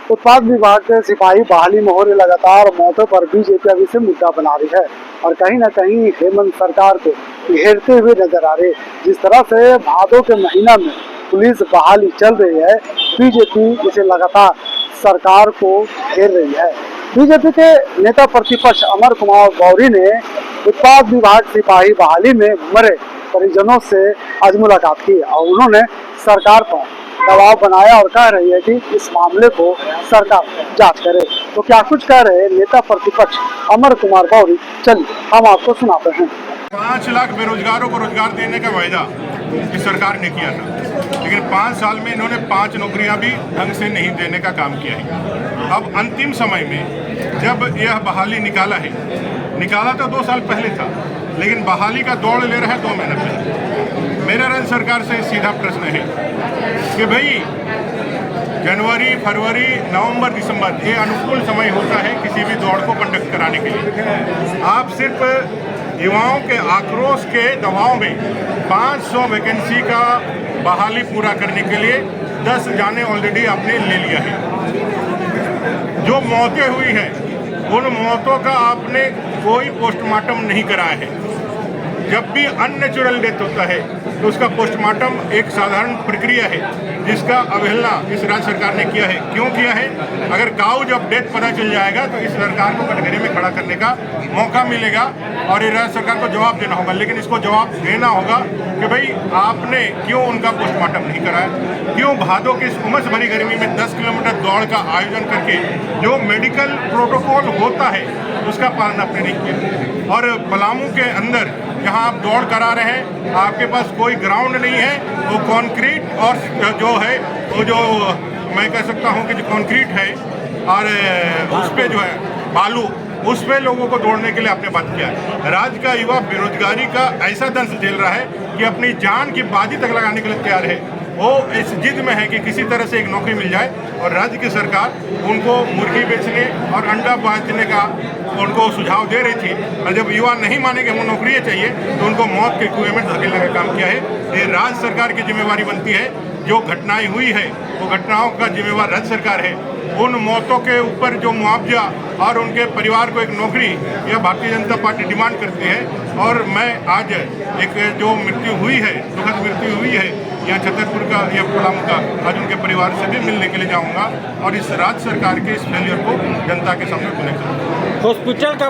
उत्पाद विभाग के सिपाही बहाली में हो रही लगातार मौतों पर बीजेपी अभी से मुद्दा बना रही है और कहीं न कहीं हेमंत सरकार को घेरते हुए नजर आ रही है। जिस तरह से भादों के महीना में पुलिस बहाली चल रही है, बीजेपी इसे लगातार सरकार को घेर रही है। बीजेपी के नेता प्रतिपक्ष अमर कुमार गौरी ने उत्पाद विभाग सिपाही बहाली में मरे परिजनों से आज मुलाकात की और उन्होंने सरकार पर दबाव बनाया और कह रही है कि इस मामले को सरकार जांच करे। तो क्या कुछ कह रहे नेता प्रतिपक्ष अमर कुमार गौरी, चलिए हम आपको सुनाते हैं। 5 लाख बेरोजगारों को रोजगार देने का वायदा इस सरकार ने किया था, लेकिन 5 साल में इन्होंने 5 नौकरियां भी ढंग से नहीं देने का काम किया है। अब अंतिम समय में जब यह बहाली निकाला तो 2 साल पहले था, लेकिन बहाली का दौड़ ले रहा है 2 महीने पहले। मेरा राज्य सरकार से सीधा प्रश्न है कि भाई जनवरी, फरवरी, नवंबर, दिसंबर ये अनुकूल समय होता है किसी भी दौड़ को कंडक्ट कराने के लिए। आप सिर्फ युवाओं के आक्रोश के दबाव में 500 वैकेंसी का बहाली पूरा करने के लिए 10 जाने ऑलरेडी आपने ले लिया है। जो मौतें हुई हैं उन मौतों का आपने कोई पोस्टमार्टम नहीं कराया है। जब भी अननेचुरल डेथ होता है तो उसका पोस्टमार्टम एक साधारण प्रक्रिया है, जिसका अवहेलना इस राज्य सरकार ने किया है। क्यों किया है? अगर काऊ जब डेथ पता चल जाएगा तो इस सरकार को कटघरे में खड़ा करने का मौका मिलेगा और ये राज्य सरकार को जवाब देना होगा। लेकिन इसको जवाब देना होगा कि भाई आपने क्यों उनका पोस्टमार्टम नहीं कराया, क्यों भादों की इस उमस भरी गर्मी में 10 किलोमीटर दौड़ का आयोजन करके जो मेडिकल प्रोटोकॉल होता है उसका पालन आपने नहीं किया। और पलामू के अंदर जहां आप दौड़ करा रहे हैं, आपके पास कोई ग्राउंड नहीं है, वो कंक्रीट और जो है वो जो मैं कह सकता हूं कि जो कंक्रीट है और उस पे जो है बालू, उस पे लोगों को दौड़ने के लिए आपने बात किया है। राज्य का युवा बेरोजगारी का ऐसा दंश झेल रहा है कि अपनी जान की बाजी तक लगाने के लिए तैयार है। वो इस जिद में है कि किसी तरह से एक नौकरी मिल जाए और राज्य की सरकार उनको मुर्गी बेचने और अंडा बेचने का उनको सुझाव दे रही थी। और जब युवा नहीं माने कि हमें नौकरी चाहिए तो उनको मौत के कुएं में धकेलने का काम किया है। ये राज्य सरकार की जिम्मेवारी बनती है। जो घटनाएं हुई है वो घटनाओं का जिम्मेवार राज्य सरकार है। उन मौतों के ऊपर जो मुआवजा और उनके परिवार को एक नौकरी यह भारतीय जनता पार्टी डिमांड करती है। और मैं आज एक जो मृत्यु हुई है, दुखद मृत्यु हुई है यहाँ छतरपुर का या पलामू का, आज उनके परिवार से भी मिलने के लिए जाऊंगा और इस राज्य सरकार के इस फेलियर को जनता के सामने खुले करूंगा। हॉस्पिटल का